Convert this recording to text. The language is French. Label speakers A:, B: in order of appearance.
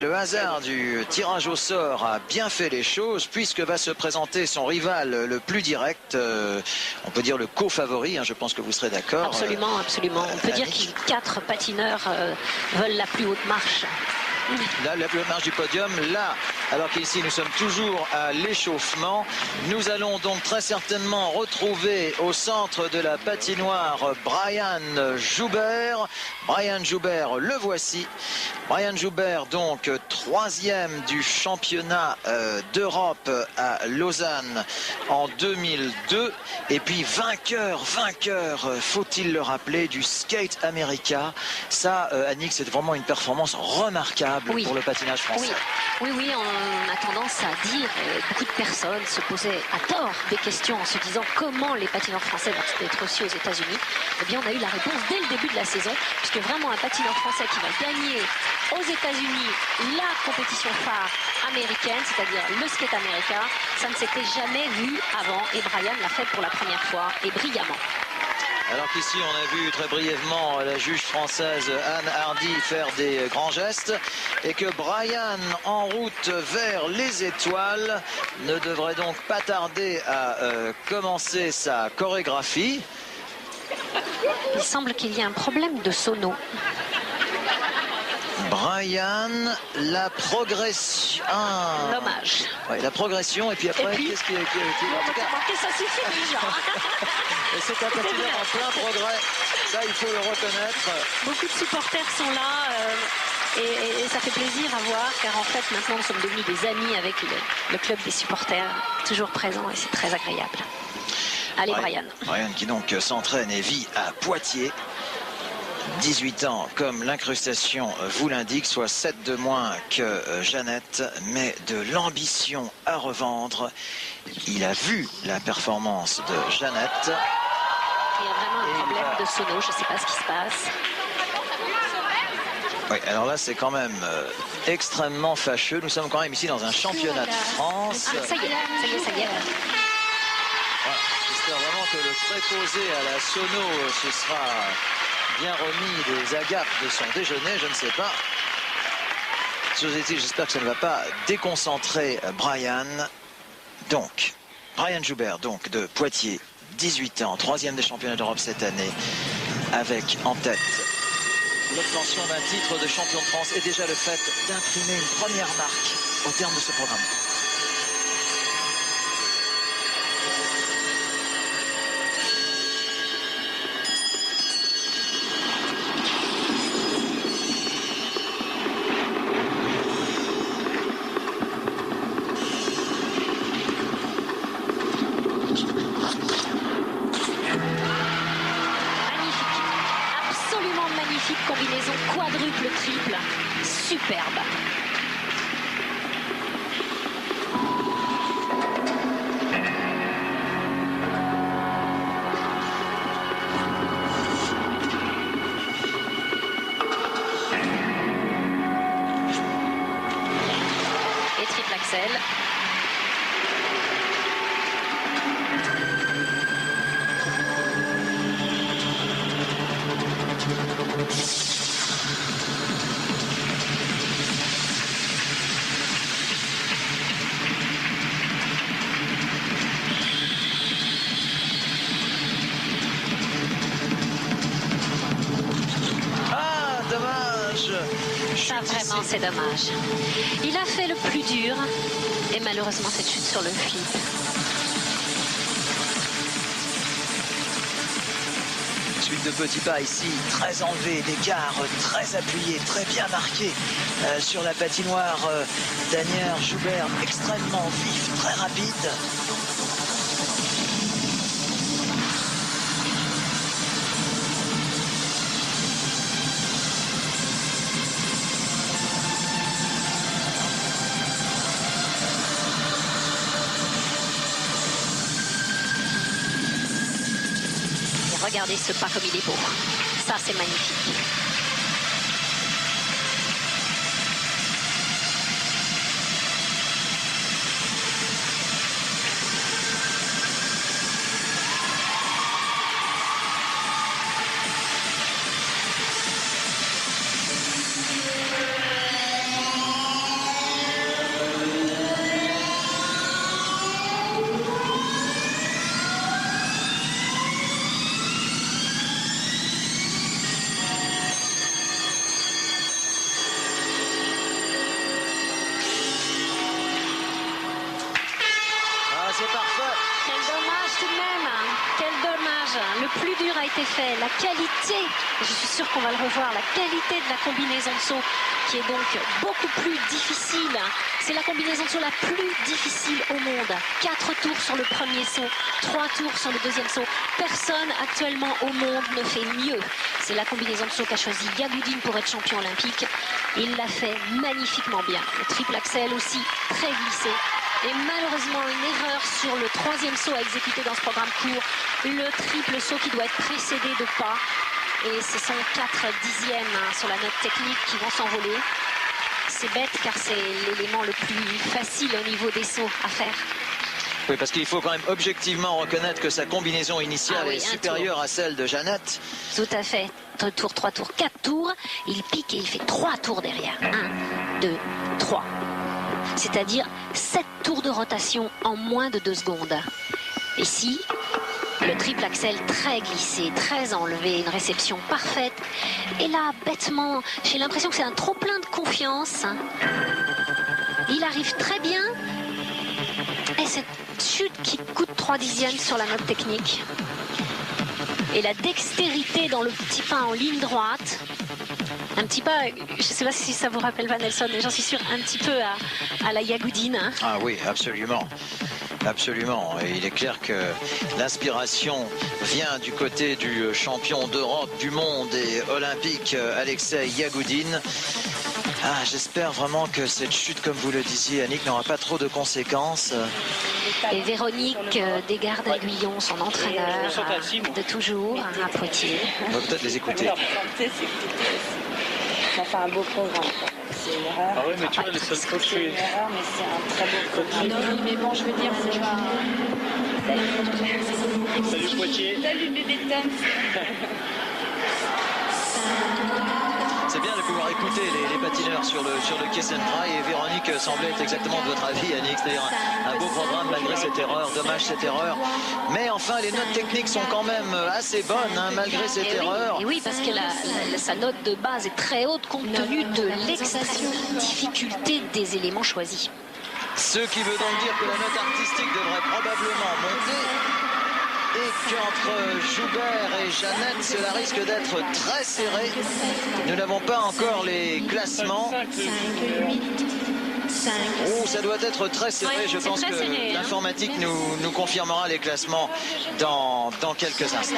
A: Le hasard du tirage au sort a bien fait les choses puisque va se présenter son rival le plus direct, on peut dire le co-favori, je pense que vous serez d'accord.
B: Absolument, absolument. On peut dire que 4 patineurs veulent la plus haute marche.
A: Là, la plus haute marche du podium, là, alors qu'ici nous sommes toujours à l'échauffement, nous allons donc très certainement retrouver au centre de la patinoire Brian Joubert. Brian Joubert, le voici. Brian Joubert, donc 3e du championnat d'Europe à Lausanne en 2002. Et puis vainqueur, faut-il le rappeler, du Skate America. Ça, Annick, c'est vraiment une performance remarquable pour le patinage français.
B: Oui, on a tendance à dire, beaucoup de personnes se posaient à tort des questions en se disant comment les patineurs français vont être reçus aux États-Unis. Eh bien, on a eu la réponse dès le début de la saison, puisque vraiment un patineur français qui va gagner aux États-Unis la compétition phare américaine, c'est-à-dire le Skate America, ça ne s'était jamais vu avant et Brian l'a fait pour la première fois et brillamment.
A: Alors qu'ici, on a vu très brièvement la juge française Anne Hardy faire des grands gestes et que Brian, en route vers les étoiles, ne devrait donc pas tarder à commencer sa chorégraphie.
B: Il semble qu'il y ait un problème de sono.
A: Brian, la progression.
B: Dommage.
A: Oui, la progression, et puis après, qu'est-ce qui
B: ça suffit déjà.
A: Et c'est un patineur en plein progrès. Ça, il faut le reconnaître.
B: Beaucoup de supporters sont là et ça fait plaisir à voir, car en fait, maintenant, nous sommes devenus des amis avec le club des supporters, toujours présent, et c'est très agréable. Allez, Brian.
A: Brian qui donc s'entraîne et vit à Poitiers. 18 ans, comme l'incrustation vous l'indique, soit 7 de moins que Jeannette, mais de l'ambition à revendre. Il a vu la performance de Jeannette.
B: Il y a vraiment un problème de sono, je ne sais pas ce qui se passe.
A: Oui, alors là, c'est quand même extrêmement fâcheux. Nous sommes quand même ici dans un championnat de France.
B: Ah, ça y est.
A: Voilà, j'espère vraiment que le préposé à la sono se sera bien remis des agapes de son déjeuner, je ne sais pas. J'espère que ça ne va pas déconcentrer Brian. Donc, Brian Joubert, donc de Poitiers, 18 ans, 3e des championnats d'Europe cette année, avec en tête l'obtention d'un titre de champion de France et déjà le fait d'imprimer une première marque au terme de ce programme.
B: Combinaison quadruple, triple, superbe. Et triple axel. Ça, vraiment, c'est dommage. Il a fait le plus dur et malheureusement cette chute sur le flip.
A: Suite de petits pas ici, très enlevé, d'écart, très appuyé, très bien marqué sur la patinoire d'Anière Joubert, extrêmement vif, très rapide.
B: Regardez ce pas comme il est beau. Ça, c'est magnifique.
A: c'est parfait.
B: Quel dommage tout de même, hein. Quel dommage. Le plus dur a été fait. La qualité, je suis sûre qu'on va le revoir, la qualité de la combinaison de saut qui est donc beaucoup plus difficile. C'est la combinaison de saut la plus difficile au monde. 4 tours sur le premier saut, 3 tours sur le deuxième saut. Personne actuellement au monde ne fait mieux. C'est la combinaison de saut qu'a choisi Yagoudine pour être champion olympique. Il l'a fait magnifiquement bien. Le triple axel aussi très glissé. Et malheureusement, une erreur sur le troisième saut à exécuter dans ce programme court. Le triple saut qui doit être précédé de pas. Et ce sont 4 dixièmes sur la note technique qui vont s'envoler. C'est bête car c'est l'élément le plus facile au niveau des sauts à faire.
A: Oui, parce qu'il faut quand même objectivement reconnaître que sa combinaison initiale est supérieure à celle de Jeannette.
B: Tout à fait. 2 tours, 3 tours, 4 tours. Il pique et il fait 3 tours derrière. 1, 2, 3. C'est-à-dire 7 tours de rotation en moins de 2 secondes. Ici, le triple axel très glissé, très enlevé, une réception parfaite. Et là, bêtement, j'ai l'impression que c'est un trop-plein de confiance. Il arrive très bien. Et cette chute qui coûte 3 dixièmes sur la note technique. Et la dextérité dans le petit pas en ligne droite. Un petit pas, je ne sais pas si ça vous rappelle Van Nelson, mais j'en suis sûre, un petit peu à la Yagoudine. Hein.
A: Ah oui, absolument. Absolument. Et il est clair que l'inspiration vient du côté du champion d'Europe, du monde et olympique, Alexei Yagoudine. Ah, j'espère vraiment que cette chute, comme vous le disiez, Annick, n'aura pas trop de conséquences.
B: Et Véronique Desgardes-Aiguillon, son entraîneur de toujours à Poitiers.
A: On va peut-être les écouter.
C: Ça fait un beau programme. C'est une erreur.
D: Ah ouais, mais tu vois, les seuls fois que
C: C'est une erreur, mais c'est un très beau programme.
E: Non, mais bon, je veux dire, c'est pas...
D: Salut Poitiers.
E: Salut bébé Tom.
A: C'est bien de pouvoir écouter les patineurs sur le Kiss-and-Dry, et Véronique semblait être exactement de votre avis, Annick, c'est-à-dire un beau programme malgré cette erreur, dommage cette erreur, mais enfin les notes techniques sont quand même assez bonnes hein, malgré cette erreur.
B: Et oui, parce que sa note de base est très haute compte tenu de l'extrême difficulté des éléments choisis.
A: Ce qui veut donc dire que la note artistique devrait probablement monter. Et qu'entre Joubert et Jeannette, cela risque d'être très serré. Nous n'avons pas encore les classements.
E: 5.
A: Oh, ça doit être très serré.
B: Ouais,
A: je pense
B: très
A: que
B: serré,
A: l'informatique nous confirmera les classements dans quelques instants.